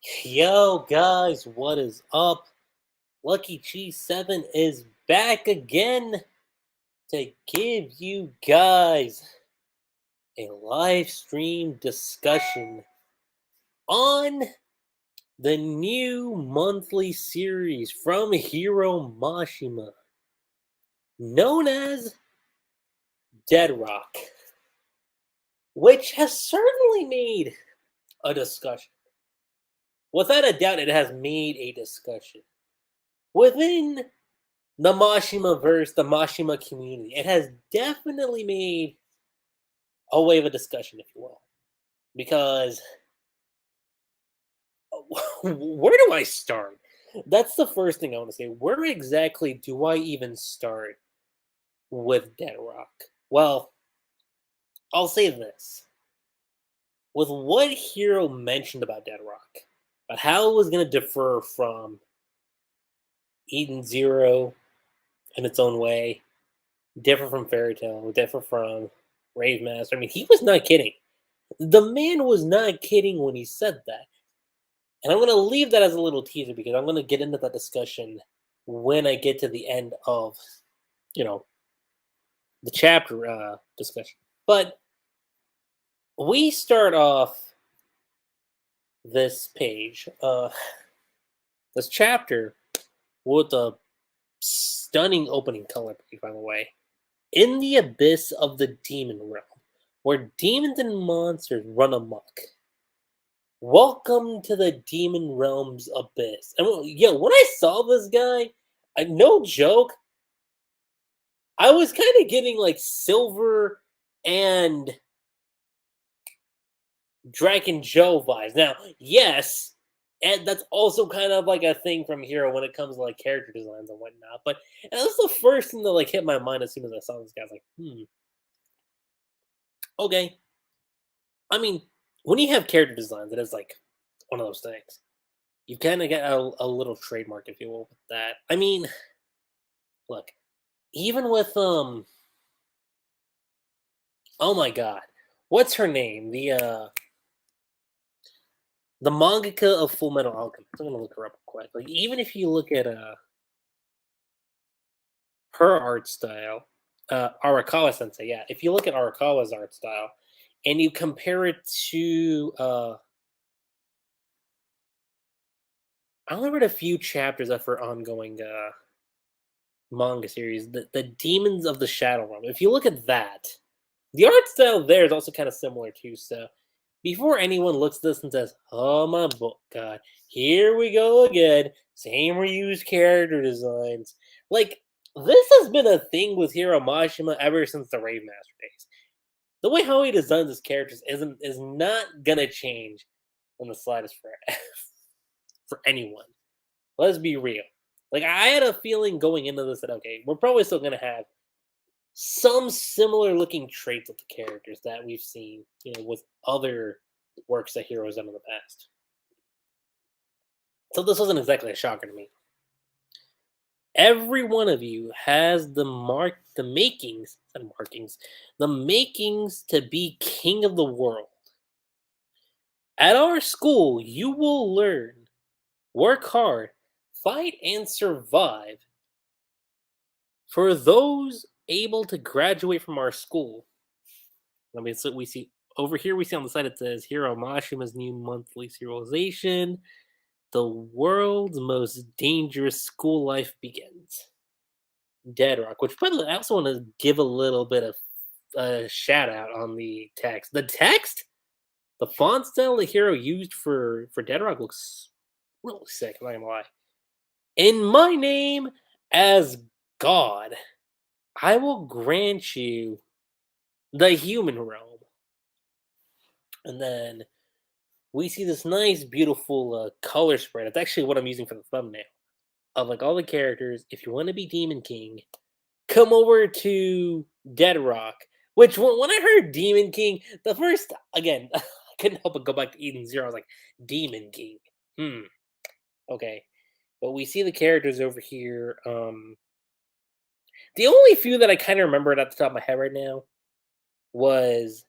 Yo, guys, what is up? Lucky Cheese 7 is back again to give you guys a live stream discussion on the new monthly series from Hiro Mashima, known as Dead Rock, which has certainly made a discussion. Without a doubt, it has made a discussion within the Mashima verse, the Mashima community. It has definitely made a wave of discussion, if you will. Because where do I start? That's the first thing I want to say. Where exactly do I even start with Dead Rock? Well, I'll say this. With what Hiro mentioned about Dead Rock, about how it was going to differ from Eden Zero in its own way, differ from Fairy Tail, differ from Rave Master. I mean, he was not kidding. The man was not kidding when he said that. And I'm going to leave that as a little teaser because I'm going to get into that discussion when I get to the end of, the chapter discussion. But we start off this page, this chapter, with a stunning opening color page, by the way. In the abyss of the demon realm, where demons and monsters run amok. Welcome to the demon realm's abyss. And when I saw this guy, no joke, I was kind of getting like Silver and Dragon Joe vibes. Now, yes, and that's also kind of like a thing from Hero when it comes to like character designs and whatnot. But that's the first thing that like hit my mind as soon as I saw this guy. I was like, okay. I mean, when you have character designs, it is like one of those things. You kind of get a little trademark, if you will, with that. I mean, look, even with oh my god, what's her name? The mangaka of Full Metal Alchemist. I'm gonna look her up quick. Like, even if you look at her art style, Arakawa Sensei. Yeah, if you look at Arakawa's art style, and you compare it to I only read a few chapters of her ongoing manga series, the Demons of the Shadow Realm. If you look at that, the art style there is also kind of similar too. So before anyone looks at this and says, "Oh my god, here we go again, same reused character designs," like this has been a thing with Hiro Mashima ever since the Rave Master days. The way how he designs his characters is not gonna change in the slightest for for anyone. Let's be real. Like I had a feeling going into this that okay, we're probably still gonna have some similar looking traits of the characters that we've seen, with other works that Heroes done in the past. So this wasn't exactly a shocker to me. Every one of you has the makings, and markings, the makings to be king of the world. At our school, you will learn, work hard, fight, and survive. For those able to graduate from our school, I mean, so we see over here. We see on the side it says Hiro Mashima's new monthly serialization. The world's most dangerous school life begins. Dead Rock, which by the way, I also want to give a little bit of a shout out on the text. The text, the font style the Hero used for Dead Rock looks really sick. I'm not gonna lie. In my name as God, I will grant you the human realm. And then we see this nice, beautiful color spread. It's actually what I'm using for the thumbnail of like all the characters. If you want to be Demon King, come over to Dead Rock. Which when I heard Demon King, the first again, I couldn't help but go back to Eden Zero. I was like, Demon King. Okay. But we see the characters over here. The only few that I kind of remembered at the top of my head right now was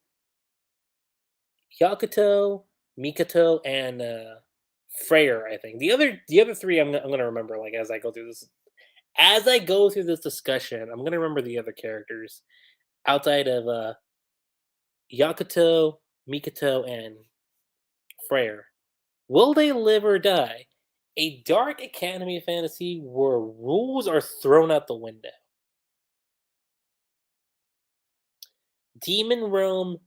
Yakuto, Mikoto, and Freyr, I think. The other three I'm gonna remember like as I go through this discussion. I'm gonna remember the other characters outside of Yakuto, Mikoto, and Freyr. Will they live or die? A dark academy fantasy where rules are thrown out the window. Demon Realm,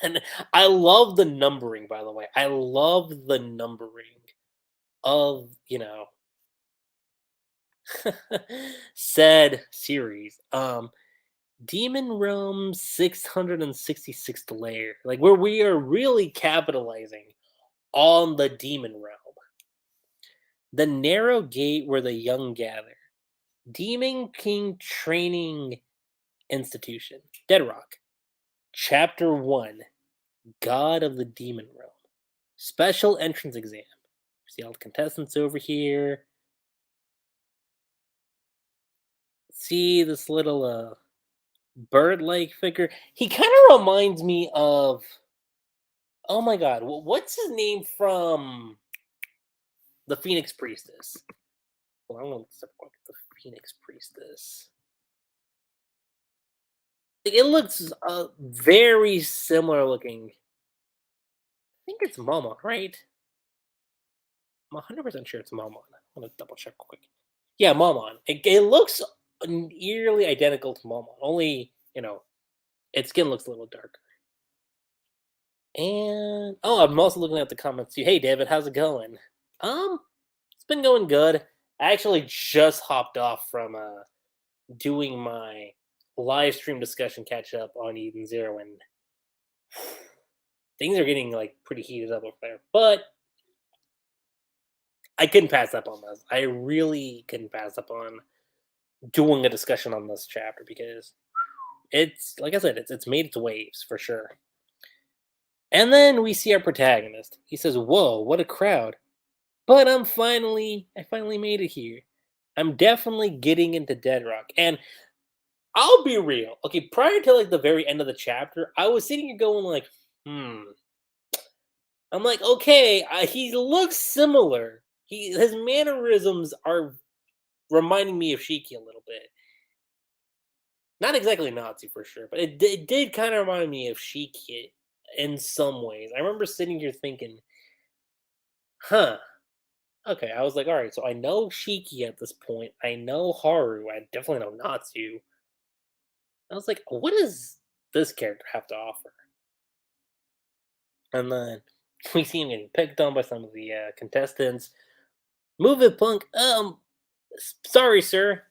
and I love the numbering, by the way. I love the numbering of, said series. Demon Realm 666th layer, like where we are really capitalizing on the Demon Realm. The narrow gate where the young gather. Demon King Training Institution. Deadrock. Chapter 1. God of the Demon Realm. Special entrance exam. See all the contestants over here. See this little bird-like figure. He kind of reminds me of, oh my god, what's his name from the Phoenix Priestess? Well, I'm gonna look at the Phoenix Priestess. Like, it looks very similar looking. I think it's Momon, right? I'm 100% sure it's Momon. I'm gonna double check quick. Yeah, Momon. It looks nearly identical to Momon. Only, its skin looks a little darker. And I'm also looking at the comments too. Hey, David, how's it going? It's been going good. I actually just hopped off from doing my live stream discussion catch up on Eden Zero, and things are getting like pretty heated up over there. But I couldn't pass up on this. I really couldn't pass up on doing a discussion on this chapter because it's like I said, it's made its waves for sure. And then we see our protagonist. He says, "Whoa, what a crowd!" But I finally made it here. I'm definitely getting into Deadrock, and I'll be real. Okay, prior to like the very end of the chapter, I was sitting here going like, I'm like, okay, he looks similar. His mannerisms are reminding me of Shiki a little bit. Not exactly Nazi for sure, but it did kind of remind me of Shiki in some ways. I remember sitting here thinking, huh. Okay, I was like, all right, so I know Shiki at this point. I know Haru. I definitely know Natsu. I was like, what does this character have to offer? And then we see him getting picked on by some of the contestants. Move it, punk. Sorry, sir.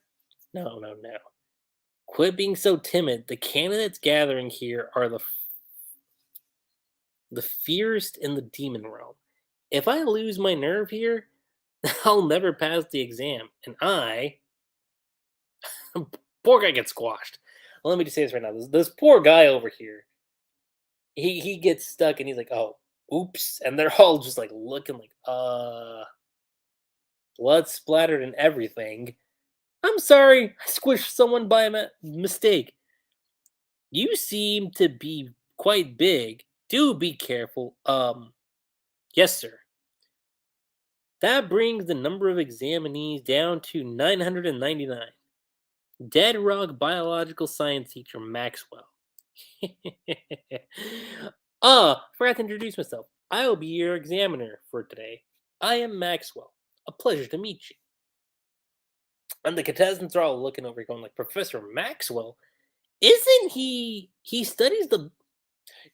No, no, no. Quit being so timid. The candidates gathering here are the fiercest in the demon realm. If I lose my nerve here, I'll never pass the exam. And poor guy gets squashed. Well, let me just say this right now. This poor guy over here, he gets stuck and he's like, oh, oops. And they're all just like looking like, blood splattered and everything. I'm sorry, I squished someone by a mistake. You seem to be quite big. Do be careful. Yes, sir. That brings the number of examinees down to 999. Dead Rock Biological Science teacher Maxwell. Forgot to introduce myself. I will be your examiner for today. I am Maxwell. A pleasure to meet you. And the contestants are all looking over, going like, Professor Maxwell? Isn't he studies the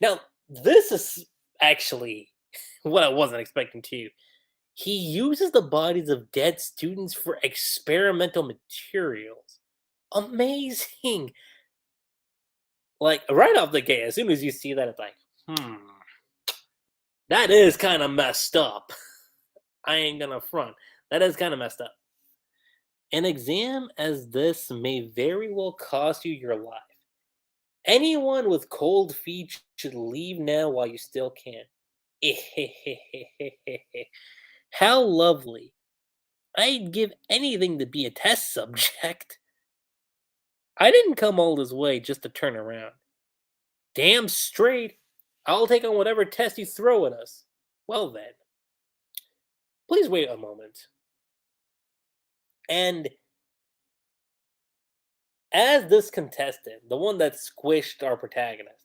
now this is actually what I wasn't expecting too. He uses the bodies of dead students for experimental materials. Amazing. Like right off the gate, as soon as you see that, it's like, that is kind of messed up. I ain't gonna front. That is kind of messed up. An exam as this may very well cost you your life. Anyone with cold feet should leave now while you still can. How lovely. I'd give anything to be a test subject. I didn't come all this way just to turn around. Damn straight. I'll take on whatever test you throw at us. Well then. Please wait a moment. And as this contestant, the one that squished our protagonist,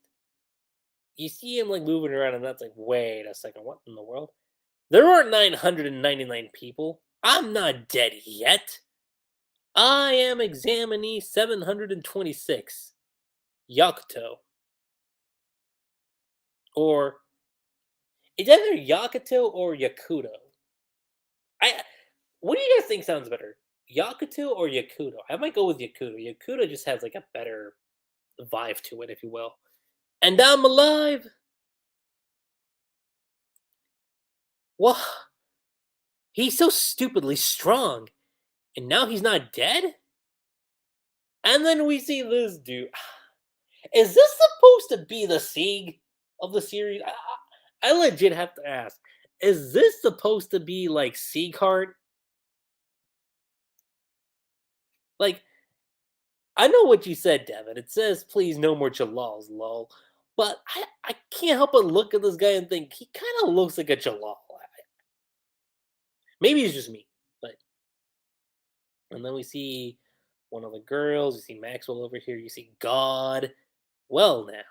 you see him like moving around, and that's like, wait a second, what in the world? There aren't 999 people. I'm not dead yet. I am examinee 726, Yakuto. Or it's either Yakuto or Yakuto. I What do you guys think sounds better? Yakuto or Yakuto? I might go with Yakuto. Yakuto just has like a better vibe to it, if you will. And I'm alive. Well, he's so stupidly strong, and now he's not dead. And then we see this dude. Is this supposed to be the Sieg of the series? I legit have to ask. Is this supposed to be like Sieghart? Like, I know what you said, Devin. It says, please, no more Jalals, lol. But I can't help but look at this guy and think he kind of looks like a Jalal. Maybe it's just me. But, and then we see one of the girls. You see Maxwell over here. You see God. Well, now.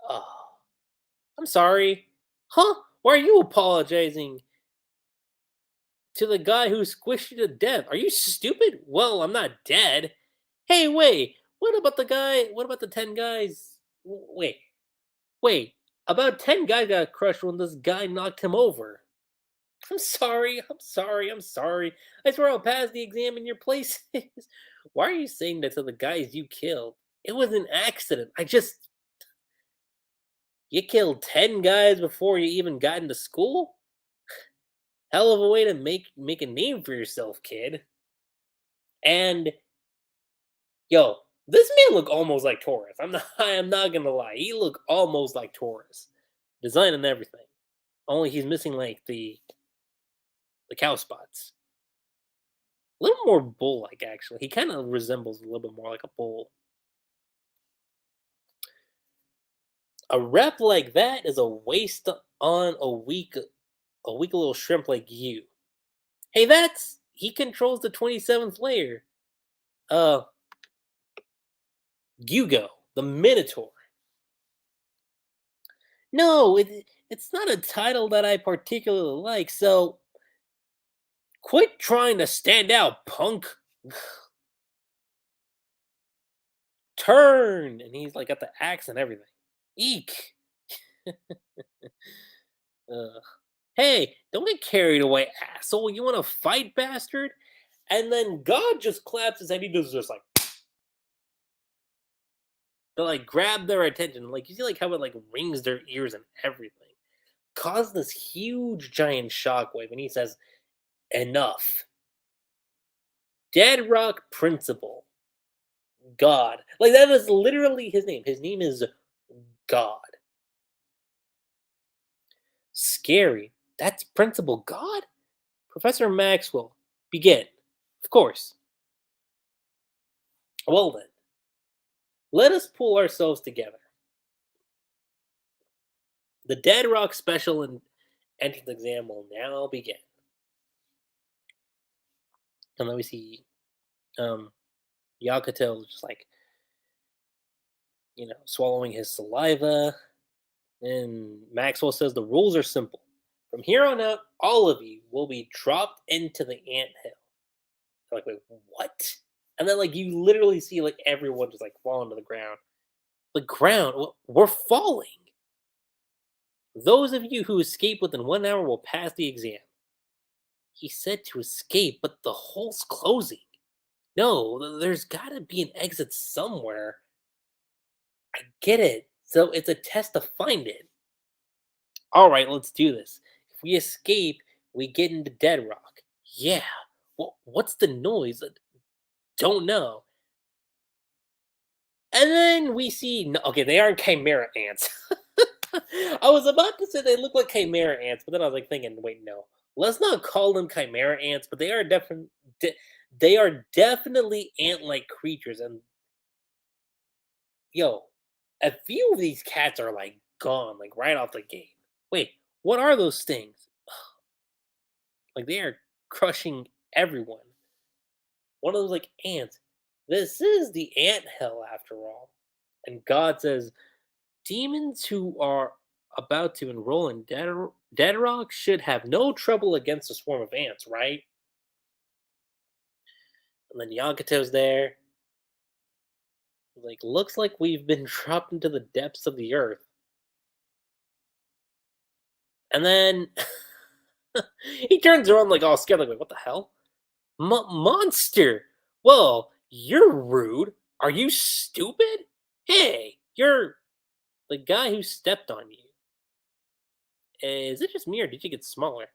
Oh, I'm sorry. Huh? Why are you apologizing to the guy who squished you to death? Are you stupid? Well, I'm not dead. Hey, wait. What about the guy? What about the 10 guys? Wait. Wait, about 10 guys got crushed when this guy knocked him over. I'm sorry, I'm sorry, I'm sorry. I swear I'll pass the exam in your place. Why are you saying that to the guys you killed? It was an accident. You killed 10 guys before you even got into school? Hell of a way to make a name for yourself, kid. And yo, this man look almost like Taurus. I am not gonna lie. He look almost like Taurus. Design and everything. Only he's missing like the cow spots. A little more bull-like, actually. He kind of resembles a little bit more like a bull. A rep like that is a waste on a weak little shrimp like you. Hey, he controls the 27th layer. Uh, Hugo, the Minotaur. No, it's not a title that I particularly like. So quit trying to stand out, punk. Turn, and he's like got the axe and everything. Eek. Ugh. Hey, don't get carried away, asshole. You want to fight, bastard? And then God just claps his head. He does just like to like grab their attention. Like you see, like how it like rings their ears and everything. Cause this huge giant shockwave, and he says, "Enough." Dead Rock Principle. God. Like that is literally his name. His name is God. Scary. That's Principal God? Professor Maxwell. Begin. Of course. Well then. Let us pull ourselves together. The Dead Rock Special and entrance exam will now begin. And then we see Yakuto just like, swallowing his saliva. And Maxwell says the rules are simple. From here on out, all of you will be dropped into the anthill. Like, wait, what? And then, like, you literally see, like, everyone just, like, falling to the ground. The ground? We're falling. Those of you who escape within 1 hour will pass the exam. He said to escape, but the hole's closing. No, there's gotta be an exit somewhere. I get it. So it's a test to find it. Alright, let's do this. If we escape, we get into Dead Rock. Yeah. What's the noise? Don't know. And then we see. Okay, they aren't chimera ants. I was about to say they look like chimera ants, but then I was like thinking, wait, no. Let's not call them chimera ants, but they are they are definitely ant-like creatures. And yo, a few of these cats are like gone, like right off the gate. Wait, what are those things? Like they are crushing everyone. One of those like ants. This is the ant hell after all. And God says, demons who are about to enroll in Deadrock should have no trouble against a swarm of ants, right? And then Yakuto's there. Like, looks like we've been dropped into the depths of the earth. And then he turns around like all scared, like, wait, what the hell? Monster! Whoa, you're rude. Are you stupid? Hey, you're the guy who stepped on you. Is it just me or did you get smaller?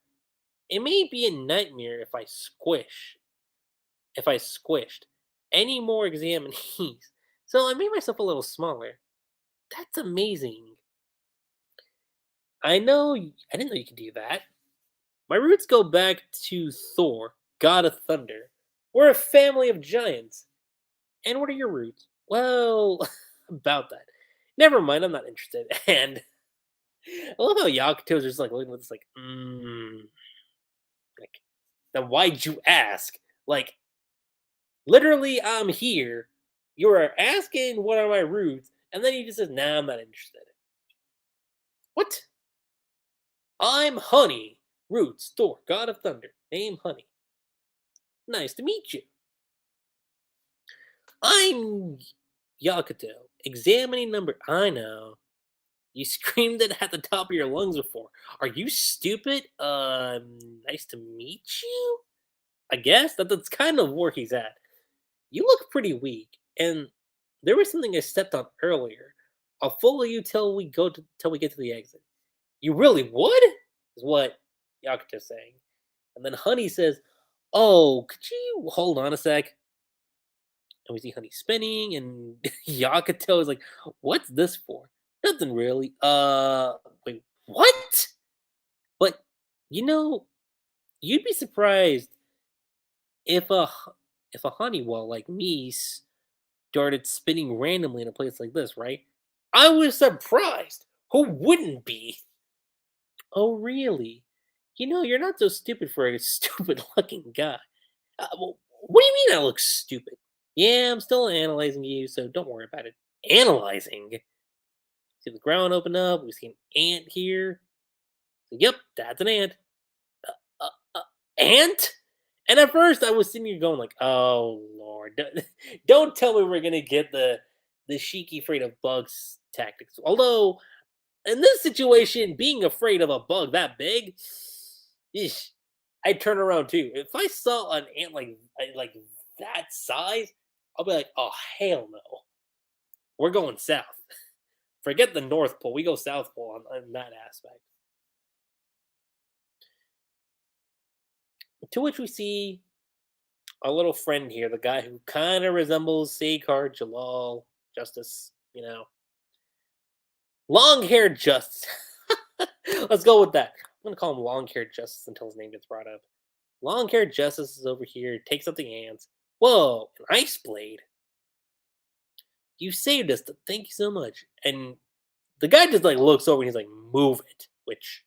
It may be a nightmare if I squished any more examinees. So I made myself a little smaller. That's amazing. I didn't know you could do that. My roots go back to Thor, god of thunder. We're a family of giants. And what are your roots? Well, about that. Never mind, I'm not interested. And I love how Yakuto's just like looking at this like, like, then why'd you ask? Like, literally, I'm here. You are asking what are my roots, and then he just says, nah, I'm not interested. What? I'm Honey. Roots, Thor, God of Thunder. Name Honey. Nice to meet you. I'm Yakuto. Examining number. I know. You screamed it at the top of your lungs before. Are you stupid? Nice to meet you? I guess that's kind of where he's at. You look pretty weak, and there was something I stepped on earlier. I'll follow you till we get to the exit. You really would? Is what Yakuto's saying. And then Honey says, "Oh, could you hold on a sec?" And we see Honey spinning, and Yakuto is like, "What's this for?" Nothing really. Wait, what? But you know, you'd be surprised if if a Honeywell like me started spinning randomly in a place like this, right? I was surprised. Who wouldn't be? Oh, really? You're not so stupid for a stupid looking guy. Well, what do you mean I look stupid? Yeah, I'm still analyzing you, so don't worry about it. Analyzing? See the ground open up. We see an ant here. Yep, that's an ant. Uh, ant? And at first, I was sitting here going like, "Oh Lord, don't tell me we're gonna get the Shiki afraid of bugs tactics." Although in this situation, being afraid of a bug that big, eesh, I'd turn around too. If I saw an ant like that size, I'll be like, "Oh hell no, we're going south. Forget the North Pole. We go South Pole on that aspect." To which we see our little friend here, the guy who kind of resembles Sakar Jalal Justice, long haired Justice. Let's go with that. I'm gonna call him long haired Justice until his name gets brought up. Long haired Justice is over here, takes up the ants. Whoa, an ice blade. You saved us. Thank you so much. And the guy just like looks over and he's like, move it. Which,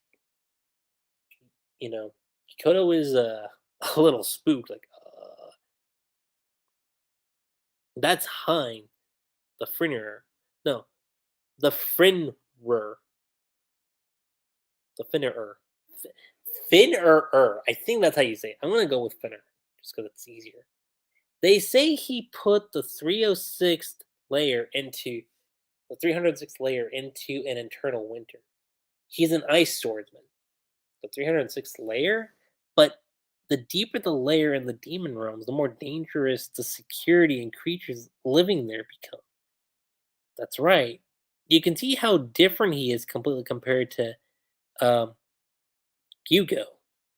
Kikoto is a little spooked. Like, that's Hein, the Frinner. No, the Frinrer. The Finnerer. Finnerer. I think that's how you say it. I'm gonna go with Finner just because it's easier. They say he put the 306th layer into the 306th layer into an eternal winter. He's an ice swordsman. The 306th layer, but the deeper the layer in the demon realms, the more dangerous the security and creatures living there become. That's right. You can see how different he is completely compared to um, Hugo,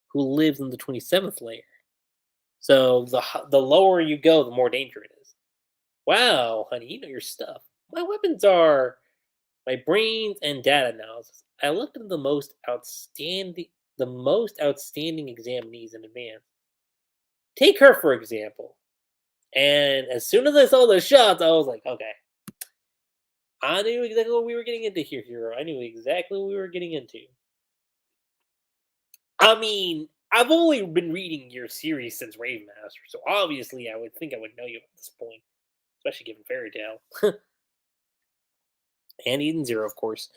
who lives in the 27th layer. So the lower you go, the more danger it is. Wow, honey, you know your stuff. My weapons are my brains and data analysis. I looked at the most outstanding examinees in advance. Take her for example. And as soon as I saw the shots, I was like, okay, I knew exactly what we were getting into here, Hero. I knew exactly what we were getting into. I mean, I've only been reading your series since Rave Master, so obviously I would think I would know you at this point, especially given Fairy Tale and Eden Zero, of course.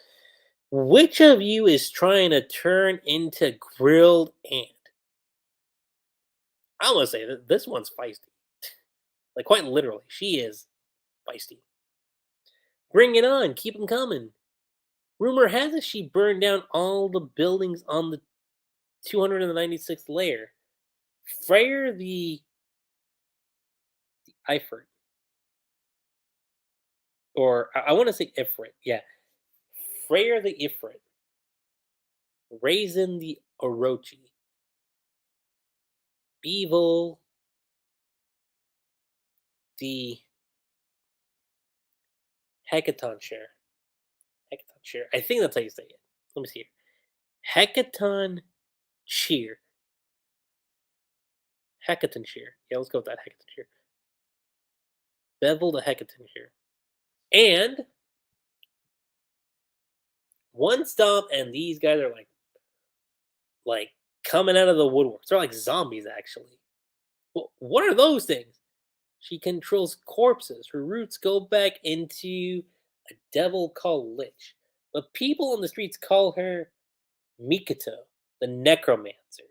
Which of you is trying to turn into grilled ant? I'm gonna say that this one's feisty. Like quite literally, she is feisty. Bring it on, keep them coming. Rumor has it she burned down all the buildings on the 296th layer. Freyr the Ifrit, or I want to say Ifrit, yeah. Freyr the Ifrit, Raisin the Orochi, Beevil the Hecaton Share. Hecaton Share. I think that's how you say it. Let me see here. Hecaton Cheer. Hecaton Shear. Yeah, let's go with that. Hecaton Shear. Bevel the Hecaton Shear. And one stomp, and these guys are like coming out of the woodworks. They're like zombies, actually. Well, what are those things? She controls corpses. Her roots go back into a devil called Lich. But people on the streets call her Mikoto, the Necromancer.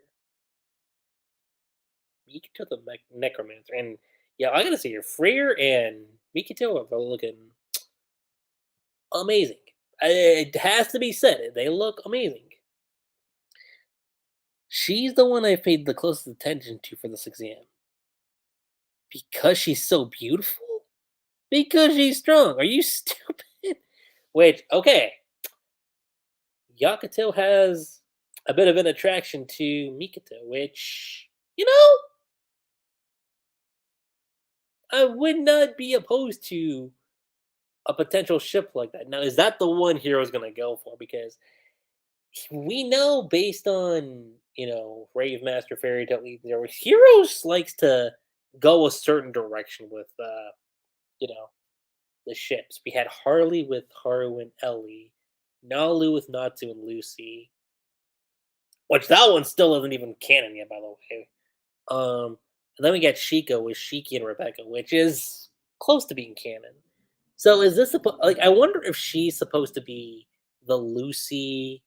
Mikoto the Necromancer. And yeah, I gotta say, your Freyr and Mikoto are looking amazing. It has to be said. They look amazing. She's the one I paid the closest attention to for this exam. Because she's so beautiful? Because she's strong. Are you stupid? Which, okay, Yakuto has a bit of an attraction to Mikoto, which, you know, I would not be opposed to a potential ship like that. Now, is that the one Hero's going to go for? Because we know based on, Rave Master Fairy Tale Heroes likes to go a certain direction with, you know, the ships. We had Harley with Haru and Ellie, Nalu with Natsu and Lucy, which that one still isn't even canon yet, by the way. And then we got Shiko with Shiki and Rebecca, which is close to being canon. So is this like? I wonder if she's supposed to be the Lucy,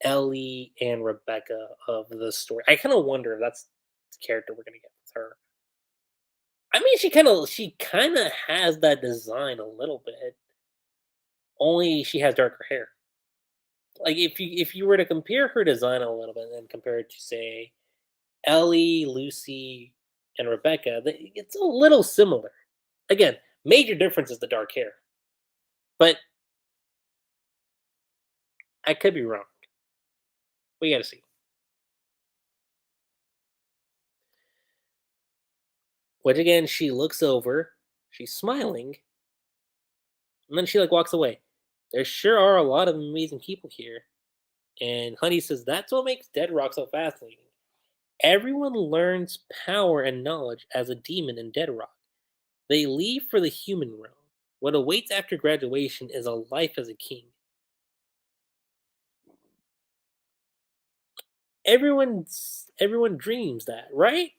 Ellie, and Rebecca of the story. I kind of wonder if that's the character we're gonna get with her. I mean, she kind of has that design a little bit. Only she has darker hair. Like if you were to compare her design a little bit and compare it to say Ellie, Lucy, and Rebecca, it's a little similar. Again, major difference is the dark hair, but I could be wrong. We got to see. Which again, she looks over, she's smiling, and then she like walks away. There sure are a lot of amazing people here. And Honey says that's what makes Dead Rock so fascinating. Everyone learns power and knowledge as a demon in Dead Rock. They leave for the human realm. What awaits after graduation is a life as a king. Everyone dreams that, right?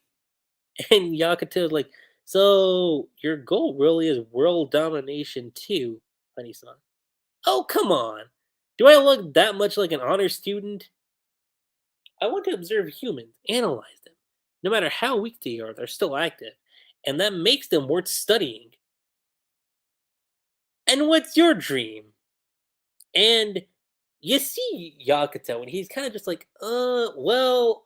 And Yakuto's like, so your goal really is world domination too, honey-san. Oh, come on. Do I look that much like an honor student? I want to observe humans, analyze them. No matter how weak they are, they're still active. And that makes them worth studying. And what's your dream? And you see Yakuto, and he's kind of just like, well,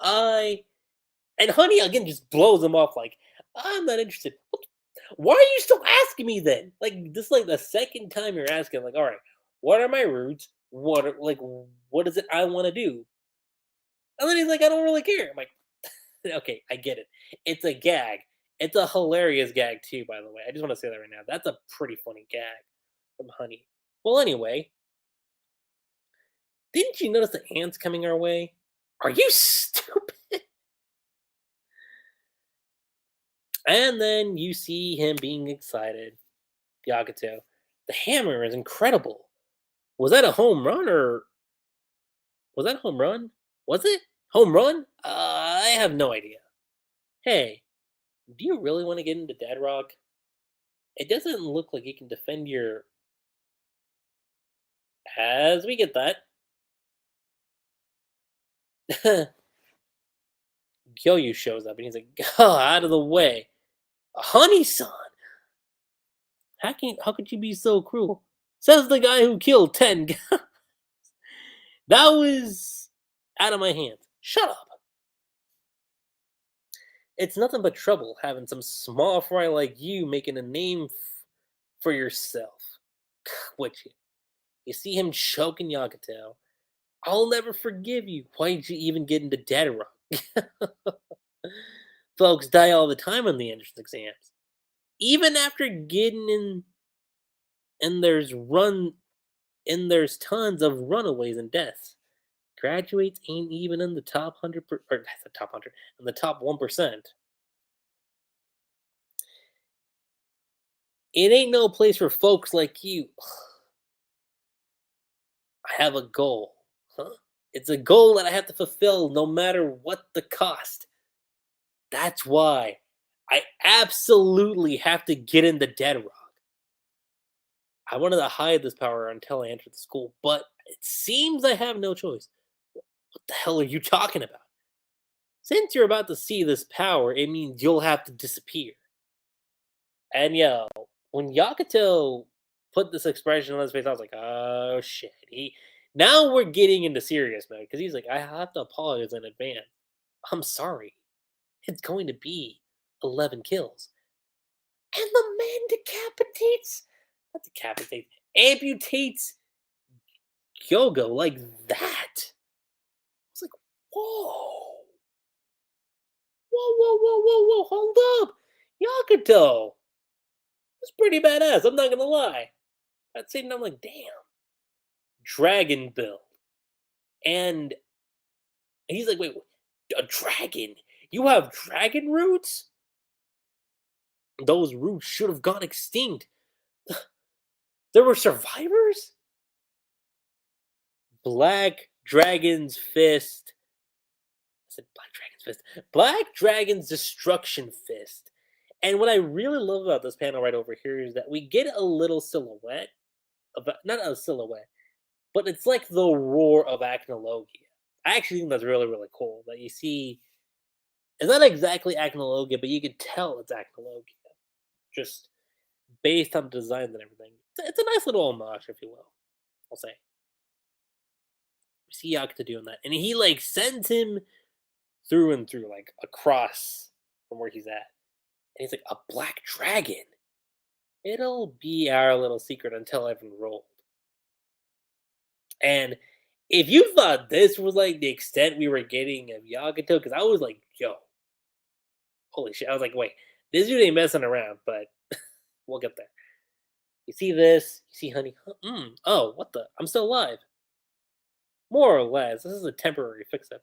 and Honey again just blows him off like, I'm not interested. Why are you still asking me then? Like this, is like the second time you're asking. Like, all right, what are my roots? What is it I want to do? And then he's like, I don't really care. I'm like, okay, I get it. It's a gag. It's a hilarious gag too, by the way. I just want to say that right now. That's a pretty funny gag from Honey. Well, anyway, didn't you notice the ants coming our way? Are you stupid? And then you see him being excited. Yakuto. The hammer is incredible. Was that a home run or was that a home run? Was it home run? have no idea. Hey, do you really want to get into Dead Rock? It doesn't look like you can defend your. As we get that, Kyoyu shows up and he's like, "Oh, out of the way, Honey-san! How could you be so cruel?" Says the guy who killed 10 guys. That was out of my hands. Shut up. It's nothing but trouble having some small fry like you making a name for yourself. Would you? You see him choking Yakuto. I'll never forgive you. Why'd you even get into Dead Rock? Folks die all the time on the entrance exams. Even after getting in, and there's tons of runaways and deaths. Graduates ain't even in the top 100, or the top 100, in the top 1%. It ain't no place for folks like you. I have a goal. Huh? It's a goal that I have to fulfill no matter what the cost. That's why I absolutely have to get into Dead Rock. I wanted to hide this power until I entered the school, but it seems I have no choice. What the hell are you talking about? Since you're about to see this power, it means you'll have to disappear. And yo, when Yakuto put this expression on his face, I was like, oh shit. Now we're getting into serious mode because he's like, I have to apologize in advance. I'm sorry. It's going to be 11 kills. And the man decapitates, not decapitates, amputates Kyogo like that. I was like, whoa. Whoa, hold up. Yakuto. It's pretty badass, I'm not gonna lie. That scene, I'm like, damn. Dragon build. And he's like, wait, a dragon? You have dragon roots? Those roots should have gone extinct. There were survivors? Black Dragon's Fist. I said Black Dragon's Fist. Black Dragon's Destruction Fist. And what I really love about this panel right over here is that we get a little silhouette. Not a silhouette, but it's like the roar of Acnologia. I actually think that's really, really cool that you see. It's not exactly Acnologia, but you can tell it's Acnologia. Just based on designs and everything. It's a nice little homage, if you will. I'll say. We see Yakuto doing that. And he like sends him through and through, like across from where he's at. And he's like, a black dragon. It'll be our little secret until I've enrolled. And if you thought this was like the extent we were getting of Yakuto, because I was like, yo, holy shit. I was like, wait, this dude ain't messing around, but we'll get there. You see this? You see honey? Oh, what the? I'm still alive. More or less. This is a temporary fix-up.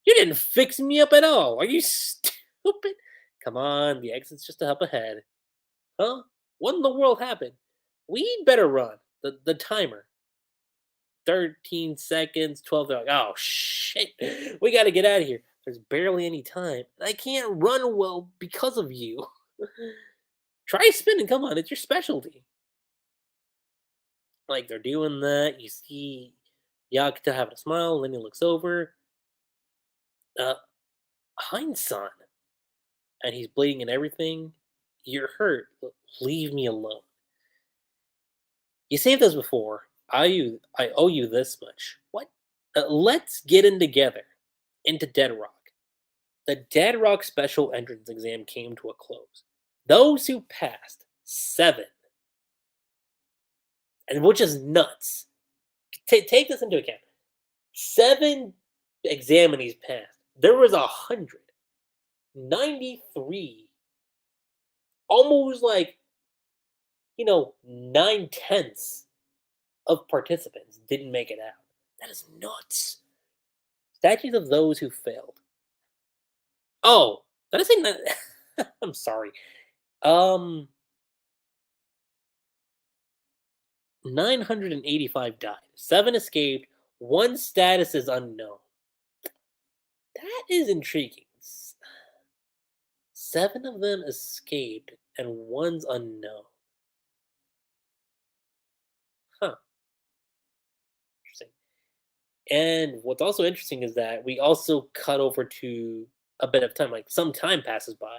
You didn't fix me up at all. Are you stupid? Come on, the exit's just up ahead. Huh? What in the world happened? We better run. The timer. 13 seconds, 12. They're like, oh shit. We gotta get out of here. There's barely any time. I can't run well because of you. Try spinning. Come on, it's your specialty. Like they're doing that. You see Yakuto having a smile, then he looks over. Hindson. And he's bleeding and everything. You're hurt. Leave me alone. You saved us before. I owe you this much. What? Let's get in together. Into Dead Rock. The Dead Rock special entrance exam came to a close. Those who passed, 7. And which is nuts. Take this into account. 7 examinees passed. There was 193. Almost like, 9/10 of participants didn't make it out. That is nuts. Statues of those who failed. Oh, did I say I'm sorry. 985 died. 7 escaped. 1 status is unknown. That is intriguing. 7 of them escaped and one's unknown. Huh, interesting. And what's also interesting is that we also cut over to a bit of time, like some time passes by,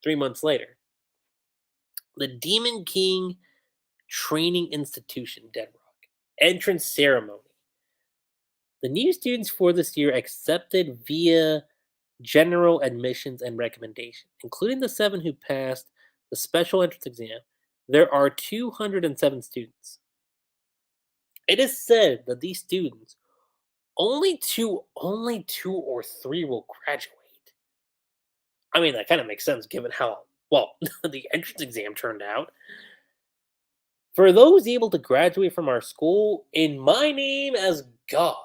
3 months later. The Demon King Training Institution, Dead Rock. Entrance ceremony. The new students for this year accepted via general admissions and recommendation, including the 7 who passed the special entrance exam. There are 207 students. It is said that these students, only two or three will graduate. I mean, that kind of makes sense given how well the entrance exam turned out. For those able to graduate from our school, in my name as God,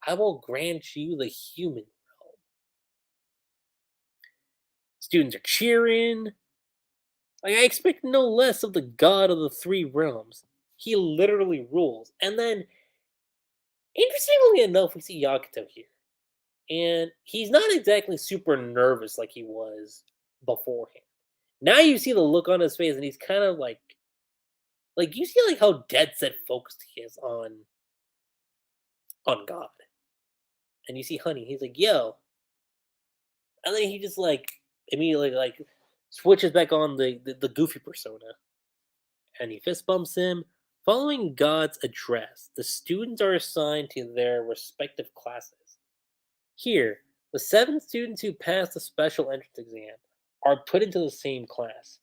I will grant you the human realm. Students are cheering. Like, I expect no less of the God of the three realms. He literally rules. And then, interestingly enough, we see Yakuto here. And he's not exactly super nervous like he was beforehand. Now you see the look on his face, and he's kind of like you see like how dead set focused he is on God. And you see Honey, he's like, yo. And then he just like immediately like switches back on the goofy persona. And he fist bumps him. Following God's address, the students are assigned to their respective classes. Here, the 7 students who passed the special entrance exam are put into the same class.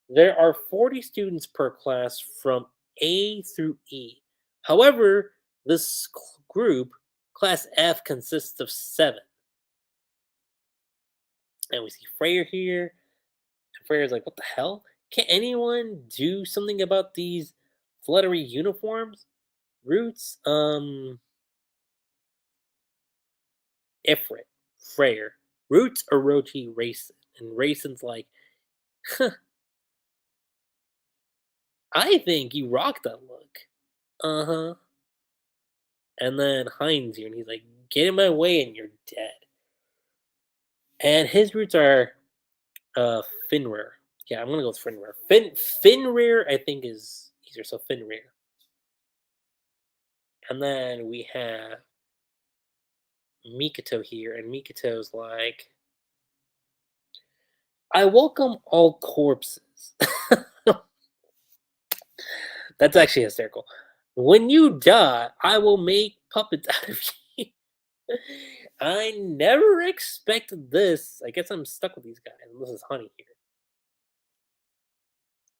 There are 40 students per class from A through E. However, this group, Class F, consists of 7. And we see Freyr here. And Freyr's like, what the hell? Can anyone do something about these fluttery uniforms? Roots, Ifrit, Freyr. Roots, Orochi, Raisin. And Raisin's like, huh, I think you rock that look. Uh-huh. And then Heinz here, and he's like, get in my way and you're dead. And his roots are Finrir. Yeah, I'm gonna go with Finrir. Finrir, I think, is easier, so Finrir. And then we have Mikoto here, and Mikoto's like, I welcome all corpses. That's actually hysterical. When you die, I will make puppets out of you. I never expected this. I guess I'm stuck with these guys. And this is Honey here.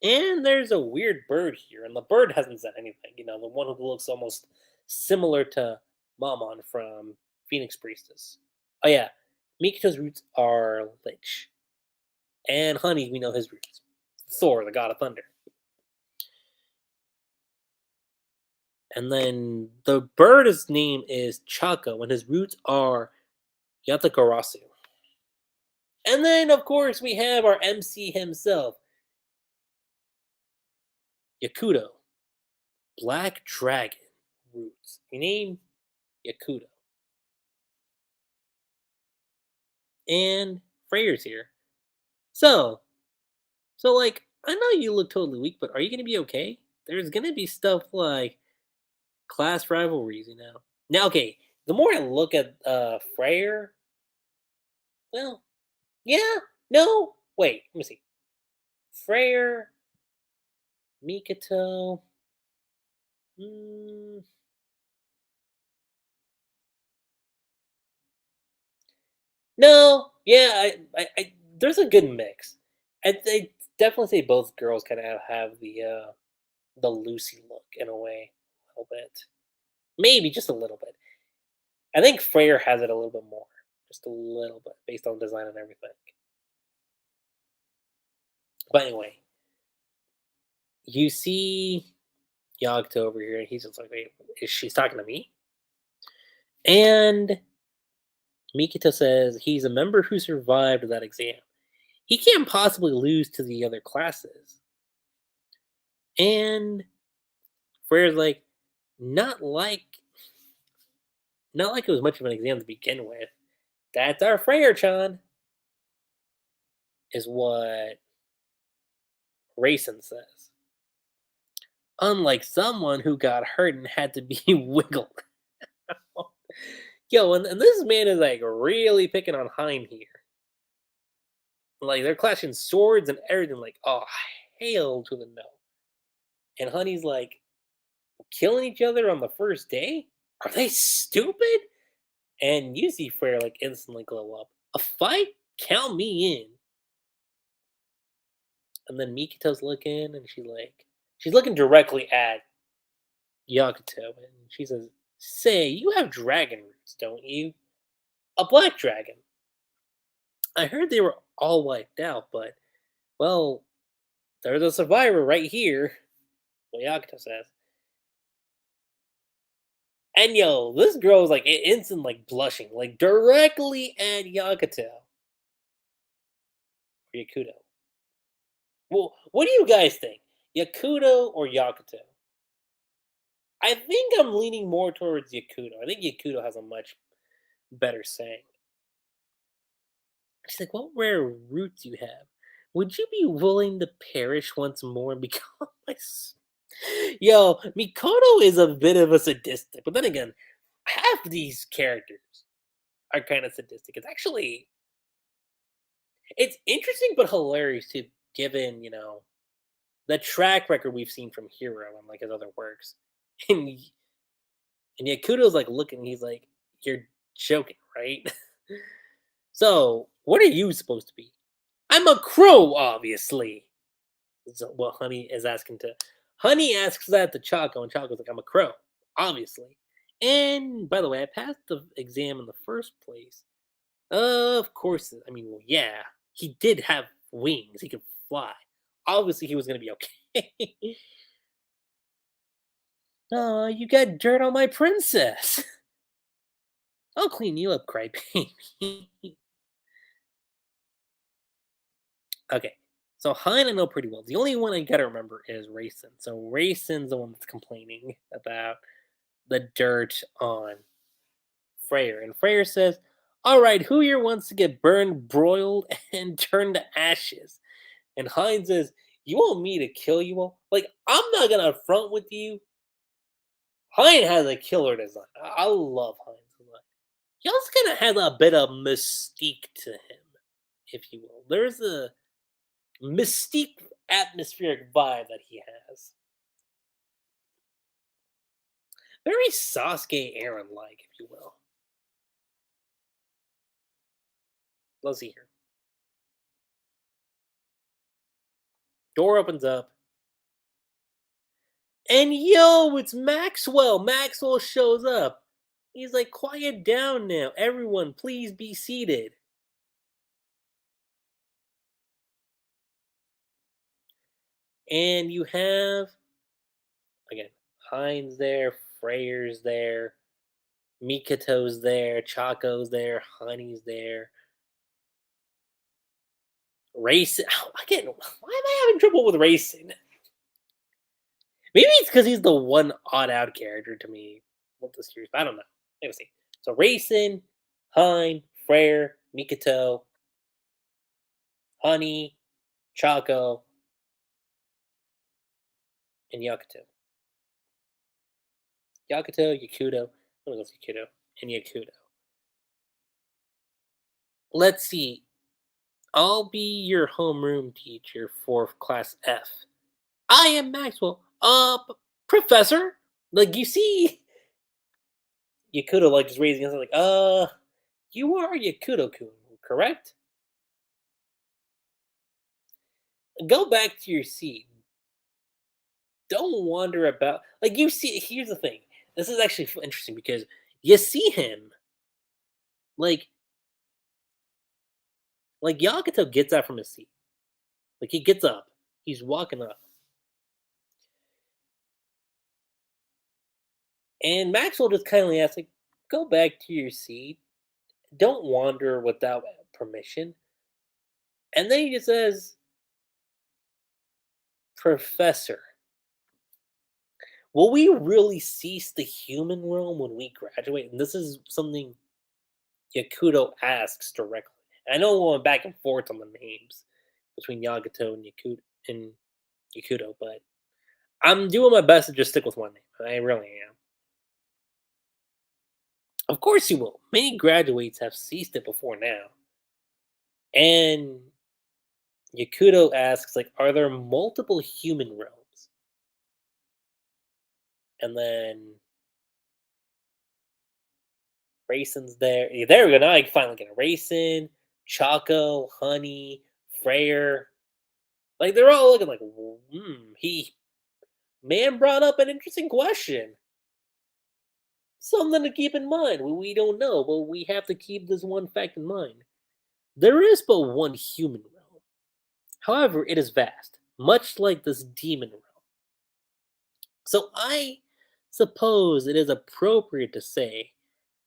And there's a weird bird here, and the bird hasn't said anything. You know, the one who looks almost similar to Mammon from Phoenix Priestess. Oh yeah, Mikoto's roots are Lich. And Honey, we know his roots. Thor, the god of thunder. And then the bird's name is Chako, and his roots are Yatagarasu. And then, of course, we have our MC himself, Yakuto. Black Dragon roots. Your name, Yakuto. And Freyr's here. So like, I know you look totally weak, but are you gonna be okay? There's gonna be stuff like class rivalries, you know. Now, okay, the more I look at Freyr, well, yeah, no, wait, let me see. Freyr, Mikoto. Mm, no, yeah, there's a good mix. I definitely say both girls kind of have the Lucy look in a way, a little bit, maybe just a little bit. I think Freyr has it a little bit more, just a little bit, based on design and everything. But anyway, you see Yagto over here, and he's just like, "Wait, is she talking to me?" And Mikito says he's a member who survived that exam. He can't possibly lose to the other classes. And Freyr's like, not like, not like it was much of an exam to begin with. That's our Freyr-chan. is what Racing says. Unlike someone who got hurt and had to be wiggled. Yo, and this man is like really picking on Hein here. Like they're clashing swords and everything. Like, oh, hail to the no. And Honey's like killing each other on the first day. Are they stupid? And you see Freyr like instantly glow up. A fight? Count me in. And then Mikito's looking, and she's looking directly at Yakuto, and she says, "Say, you have dragon roots, don't you? A black dragon. I heard they were all wiped out, but well, there's a survivor right here." What Yakuto says. And yo, this girl is like instant like blushing, like directly at Yakuto or Yakuto. Well, what do you guys think? Yakuto or Yakuto? I think I'm leaning more towards Yakuto. I think Yakuto has a much better saying. She's like, "What rare roots you have? Would you be willing to perish once more and become my?" Yo, Mikoto is a bit of a sadistic, but then again, half these characters are kind of sadistic. It's interesting but hilarious too, given the track record we've seen from Hiro and like his other works. And and Yakuto's like looking, he's like, "You're joking, right?" So, what are you supposed to be? I'm a crow, obviously. Is what Honey is asking to. Honey asks that to Chaco, and Chaco's like, "I'm a crow, obviously." And by the way, I passed the exam in the first place. Of course. I mean, well, yeah, he did have wings. He could fly. Obviously, he was gonna be okay. Oh, you got dirt on my princess. I'll clean you up, crybaby. Okay, so Hein I know pretty well. The only one I gotta remember is Racing. So Racing's the one that's complaining about the dirt on Freyr. And Freyr says, "All right, who here wants to get burned, broiled, and turned to ashes?" And Hein says, "You want me to kill you all? Like, I'm not gonna front with you." Hein has a killer design. I love Hein's design. He also kind of has a bit of mystique to him, if you will. There's a mystique atmospheric vibe that he has. Very Sasuke Aaron like, if you will. Let's see here. Door opens up. And yo, it's Maxwell. Maxwell shows up. He's like, "Quiet down now. Everyone, please be seated." And you have, again, Heinz there, Freyr's there, Mikato's there, Chaco's there, Honey's there. Racing. Again, why am I having trouble with Racing? Maybe it's because he's the one odd out character to me with the series. But I don't know. Let me see. So Racing, Hein, Freyr, Mikoto, Honey, Chaco, and Yakuto. Yakuto, Yakuto. I'm gonna go with Yakuto and Yakuto. Let's see. I'll be your homeroom teacher for class F. I am Maxwell. Professor. Like you see, Yakuto like just raising his hand, like, you are Yakuto-kun, correct? Go back to your seat. Don't wander about. Like you see, here's the thing. This is actually interesting because you see him like Yakuto gets up from his seat. Like he gets up. He's walking up. And Maxwell just kindly asks, like, "Go back to your seat. Don't wander without permission." And then he just says, "Professor, will we really cease the human realm when we graduate?" And this is something Yakuto asks directly. I know we went back and forth on the names, between Yagato and Yakuto, but I'm doing my best to just stick with one name. I really am. Of course you will. Many graduates have ceased it before now. And Yakuto asks, like, are there multiple human realms? And then Raisin's there. Yeah, there we go. Now I can finally get a Raisin, Choco, Honey, Freyr. Like they're all looking like, he man brought up an interesting question. Something to keep in mind. We don't know, but we have to keep this one fact in mind. There is but one human realm. However, it is vast, much like this demon realm. So I suppose it is appropriate to say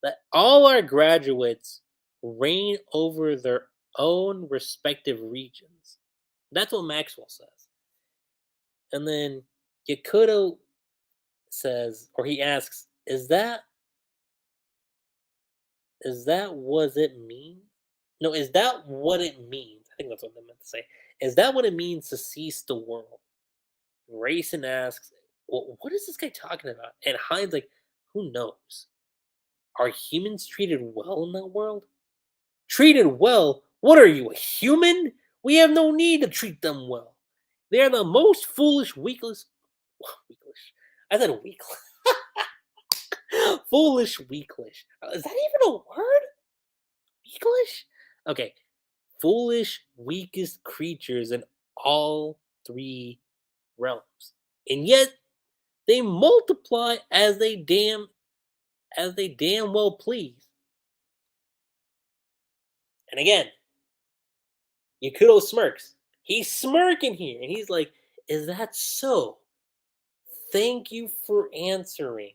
that all our graduates reign over their own respective regions. That's what Maxwell says. And then Yakuto says, or he asks, is that what it means? No, is that what it means? I think that's what they meant to say. Is that what it means to cease the world? Rayson asks, well, what is this guy talking about? And Hines like, who knows? Are humans treated well in that world? Treated well? What are you, a human? We have no need to treat them well. They are the most foolish, weakless. Weaklish. I said weaklish. Foolish, weaklish. Is that even a word? Weaklish? Okay. Foolish, weakest creatures in all three realms. And yet they multiply as they damn well please. And again, Yakuto smirks. He's smirking here, and he's like, "Is that so? Thank you for answering."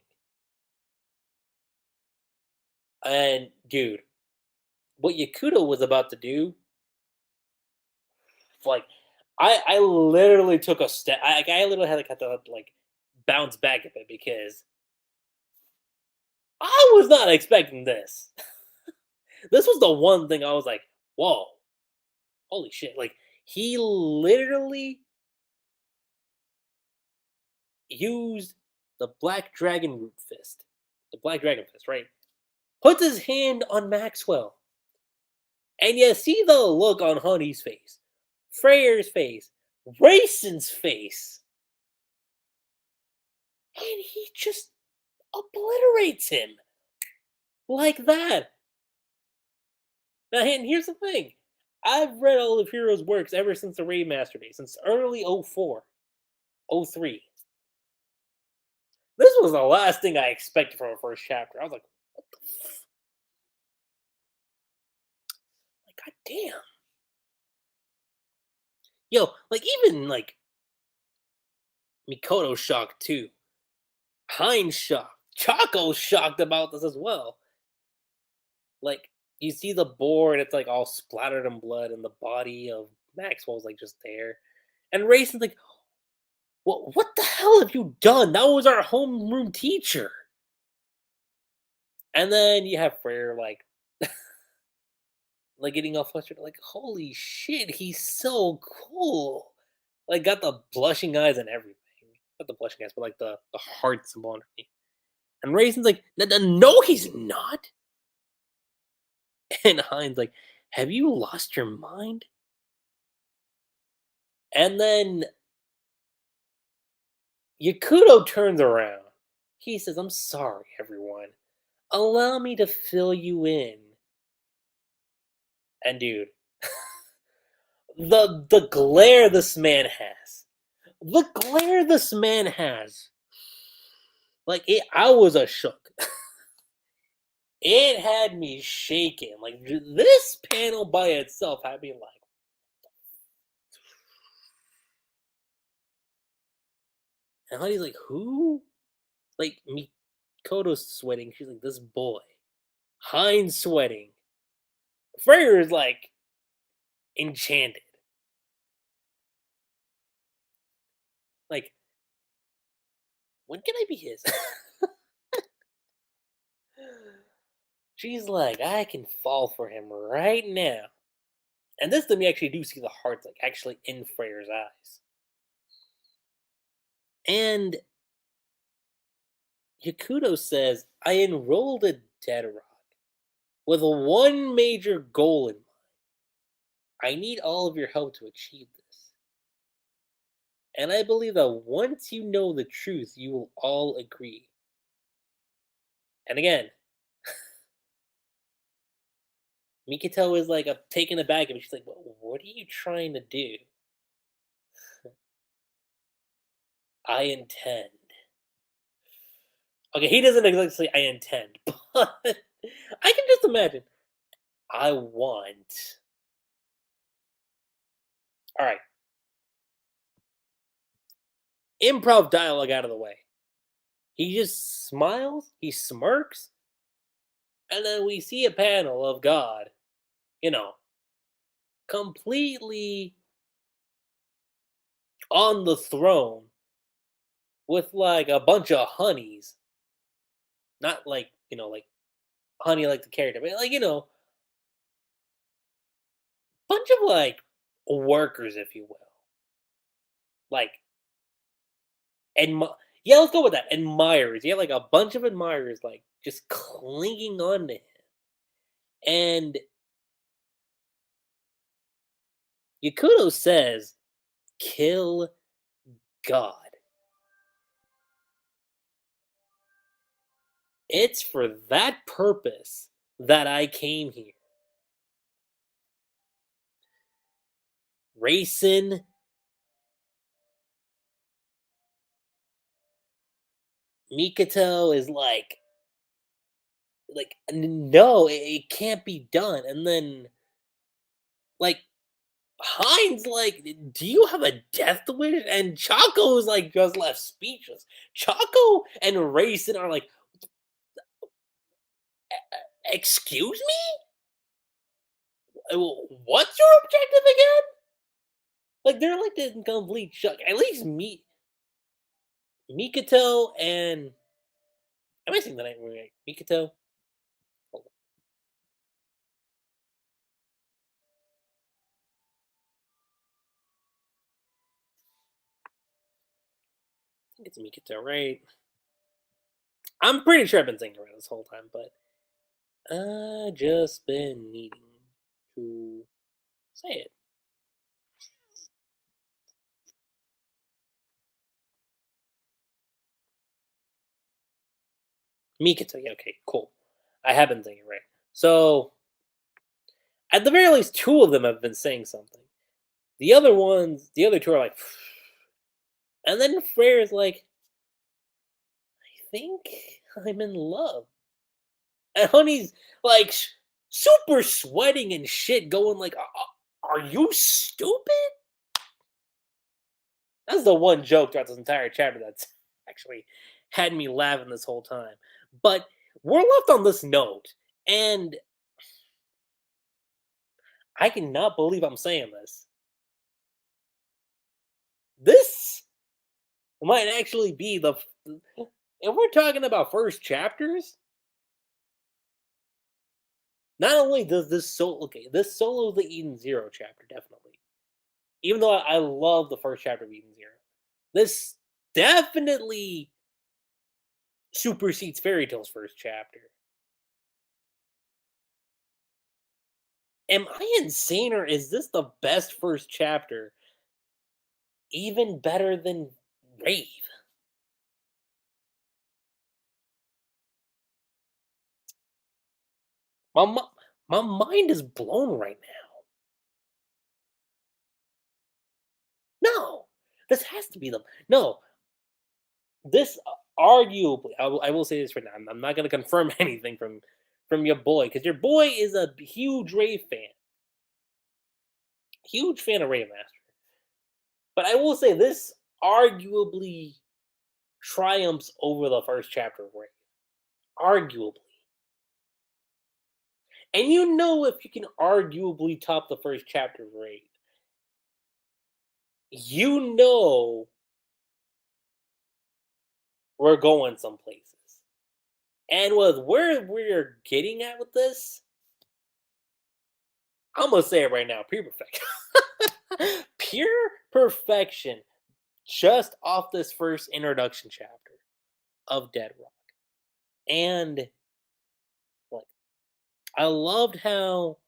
And dude, what Yakuto was about to do, like, I literally took a step. I literally had to kind of like bounce back a bit because I was not expecting this. This was the one thing I was like, "Whoa, holy shit!" Like he literally used the Black Dragon Root Fist, the Black Dragon Fist, right? Puts his hand on Maxwell, and you see the look on Honey's face, Freyr's face, Raisin's face, and he just obliterates him like that. Now, and here's the thing. I've read all of Hiro's works ever since the Rave Master days, since early '04, '03. This was the last thing I expected from a first chapter. I was like, what the like, god damn. Yo, like even like Mikoto's shocked too. Heinz shocked. Chaco's shocked about this as well. Like, you see the board, it's like all splattered in blood, and the body of Maxwell's like just there. And Rayson's like, what the hell have you done? That was our homeroom teacher. And then you have Freyr like getting all flustered, like, holy shit, he's so cool. Like got the blushing eyes and everything. Not the blushing eyes, but like the heart symbol underneath. And Rayson's like, no, he's not. And Heinz like, have you lost your mind? And then Yakuto turns around. He says, I'm sorry, everyone. Allow me to fill you in. And dude, the glare this man has. The glare this man has. Like I was a shook. It had me shaking. Like this panel by itself had me like, and Honey's like, who? Like Mikoto's sweating. She's like, this boy. Heinz sweating. Freyr is like enchanted. Like, when can I be his? She's like, I can fall for him right now. And this time you actually do see the heart like actually in Freyr's eyes. And Yakuto says, I enrolled a dead rock with one major goal in mind. I need all of your help to achieve this. And I believe that once you know the truth, you will all agree. And again, Mikito is like taken aback, and she's like, What are you trying to do?" I intend. Okay, he doesn't exactly say I intend, but I can just imagine. I want. All right, improv dialogue out of the way. He just smiles, he smirks, and then we see a panel of God, you know, completely on the throne with like a bunch of honeys. Not like, like honey like the character, but like, bunch of like workers, if you will. Like, yeah, let's go with that. Admirers. Yeah, like a bunch of admirers, like just clinging on to him. And Yakuto says, kill God. It's for that purpose that I came here. Racing, Mikoto is no, it can't be done. And then like Heinz, like, do you have a death wish? And Chaco's like just left speechless. Chaco and Racing are like, excuse me? What's your objective again? Like they're like the complete shock. At least Mikoto and am I saying the name right? Mikoto? Hold on. I think it's Mikoto, right? I'm pretty sure I've been saying it right this whole time, but I just been needing to say it. Mikoto, yeah, okay, cool. I have been saying it right. So at the very least, two of them have been saying something. The other two are like, and then Frere is like, I think I'm in love. And Honey's like super sweating and shit, going like, "Are you stupid?" That's the one joke throughout this entire chapter that's actually had me laughing this whole time. But we're left on this note, and I cannot believe I'm saying this. This might actually be if we're talking about first chapters. Not only does this solo the Eden Zero chapter definitely. Even though I love the first chapter of Eden Zero, this definitely supersedes Fairy Tale's first chapter. Am I insane or is this the best first chapter? Even better than Rave? My my mind is blown right now. No, this has to be the no. This arguably, I will say this right now. I'm not going to confirm anything from your boy because your boy is a huge fan of Rave Master. But I will say this arguably triumphs over the first chapter of Rave. Arguably. And if you can arguably top the first chapter of Rave, you know we're going some places. And with where we're getting at with this, I'm gonna say it right now, pure perfection. Pure perfection just off this first introduction chapter of Dead Rock. And like I loved how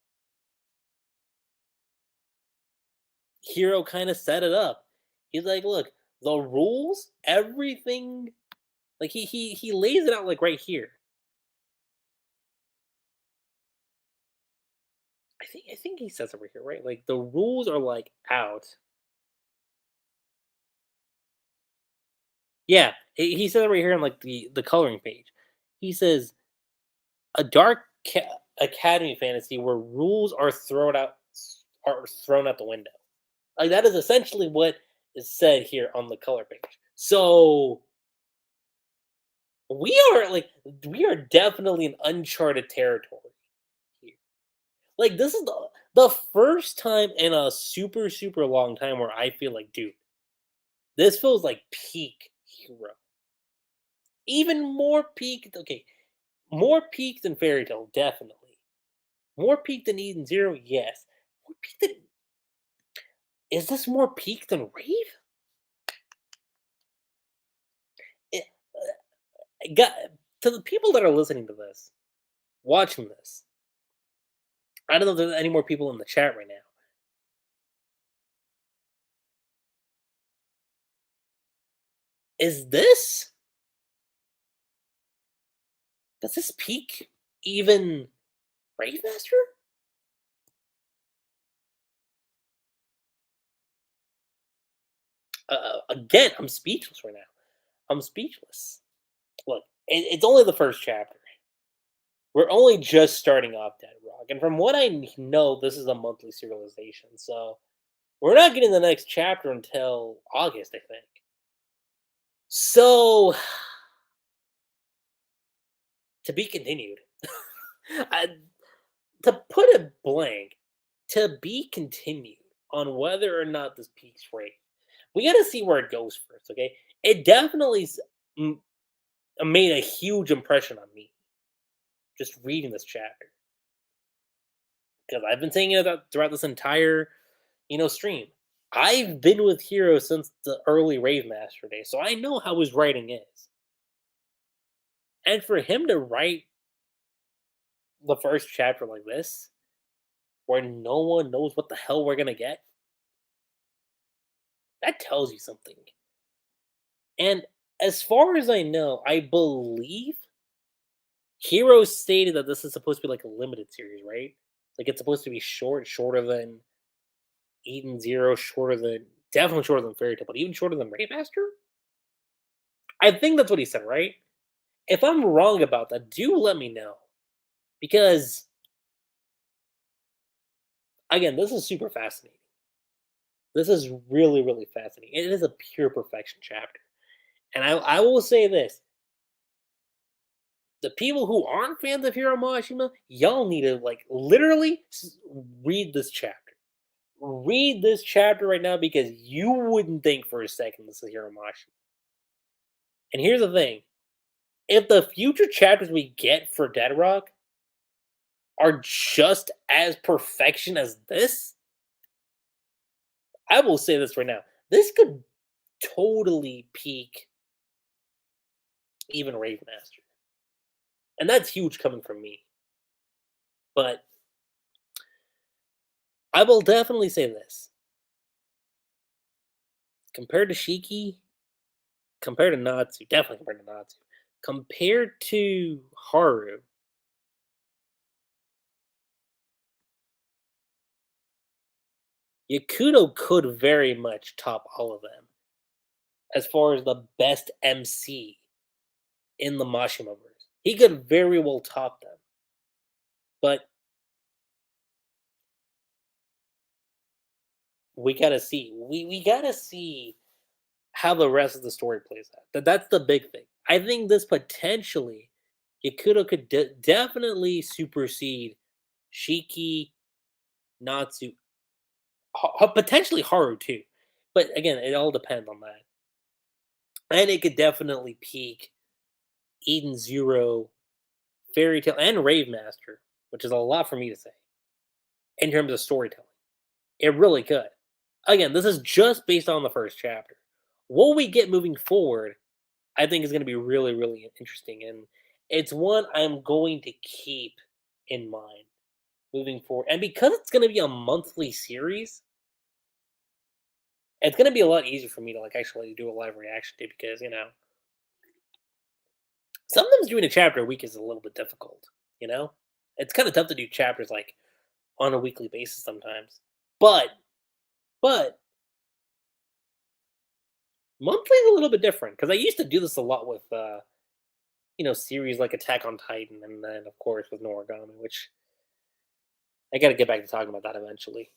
Hero kind of set it up. He's like, look, the rules, everything, like he lays it out like right here. I think he says it right here, right? Like the rules are like out. Yeah, he says it right here on like the coloring page. He says a dark academy fantasy where rules are thrown out the window. Like that is essentially what is said here on the color page. So we are definitely in uncharted territory here. Like this is the first time in a super long time where I feel like, dude, this feels like peak Hero. Even more peak. Okay, more peak than Fairy Tale, definitely. More peak than Eden Zero, yes. More peak than is this more peak than Rave? It, got to the people that are listening to this, watching this. I don't know if there's any more people in the chat right now. Is this does this peak even Rave Master? Again, I'm speechless right now. I'm speechless. Look, it's only the first chapter. We're only just starting off Dead Rock, and from what I know, this is a monthly serialization. So we're not getting the next chapter until August, I think. So to be continued. I, to put it blank, to be continued on whether or not this peaks rate. We got to see where it goes first, okay? It definitely made a huge impression on me just reading this chapter because I've been saying it throughout this entire, stream. I've been with Hero since the early Rave Master days, so I know how his writing is. And for him to write the first chapter like this, where no one knows what the hell we're gonna get, that tells you something. And as far as I know, I believe Hero stated that this is supposed to be like a limited series, right? Like it's supposed to be shorter than Eden Zero, definitely shorter than Fairy Tale, but even shorter than Rave Master. I think that's what he said, right? If I'm wrong about that, do let me know because again, this is super fascinating. This is really fascinating. It is a pure perfection chapter, and I will say this: the people who aren't fans of Hiro Mashima, y'all need to like literally read this chapter. Read this chapter right now because you wouldn't think for a second this is Hiro Mashima. And here's the thing: if the future chapters we get for Dead Rock are just as perfection as this, I will say this right now: this could totally peak even Rave Master, and that's huge coming from me. But I will definitely say this: compared to Shiki, compared to Natsu, definitely compared to Natsu, compared to Haru, Yakuto could very much top all of them as far as the best MC in the Mashimaverse. He could very well top them. But we gotta see. We gotta see how the rest of the story plays out. That's the big thing. I think this potentially Yakuto could definitely supersede Shiki, Natsu, potentially Haru too. But again, it all depends on that. And it could definitely peak Eden Zero, Fairy Tale, and Rave Master, which is a lot for me to say. in terms of storytelling. It really could. Again, this is just based on the first chapter. What we get moving forward, I think is going to be really, really interesting, and it's one I'm going to keep in mind moving forward. And because it's going to be a monthly series, it's going to be a lot easier for me to like actually do a live reaction to because sometimes doing a chapter a week is a little bit difficult. You know, it's kind of tough to do chapters like on a weekly basis sometimes. But but monthly is a little bit different because I used to do this a lot with series like Attack on Titan, and then of course with Noragami, which I got to get back to talking about that eventually.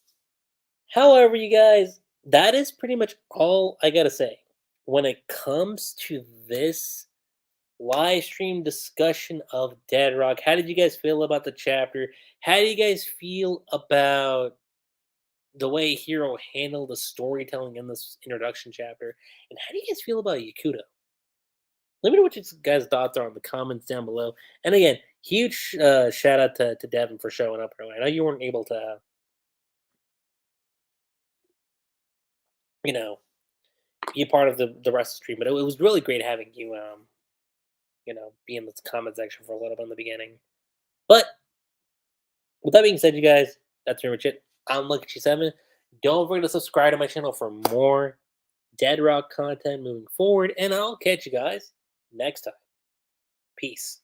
However, you guys, that is pretty much all I gotta say when it comes to this live stream discussion of Dead Rock. How did you guys feel about the chapter? How do you guys feel about the way Hiro handled the storytelling in this introduction chapter? And how do you guys feel about Yakuto? Let me know what you guys' thoughts are in the comments down below. And again, huge shout out to Devin for showing up early. I know you weren't able to, you know, be a part of the rest of the stream, but it was really great having you, be in the comment section for a little bit in the beginning. But with that being said, you guys, that's pretty much it. I'm Lucky7. Don't forget to subscribe to my channel for more Dead Rock content moving forward, and I'll catch you guys next time. Peace.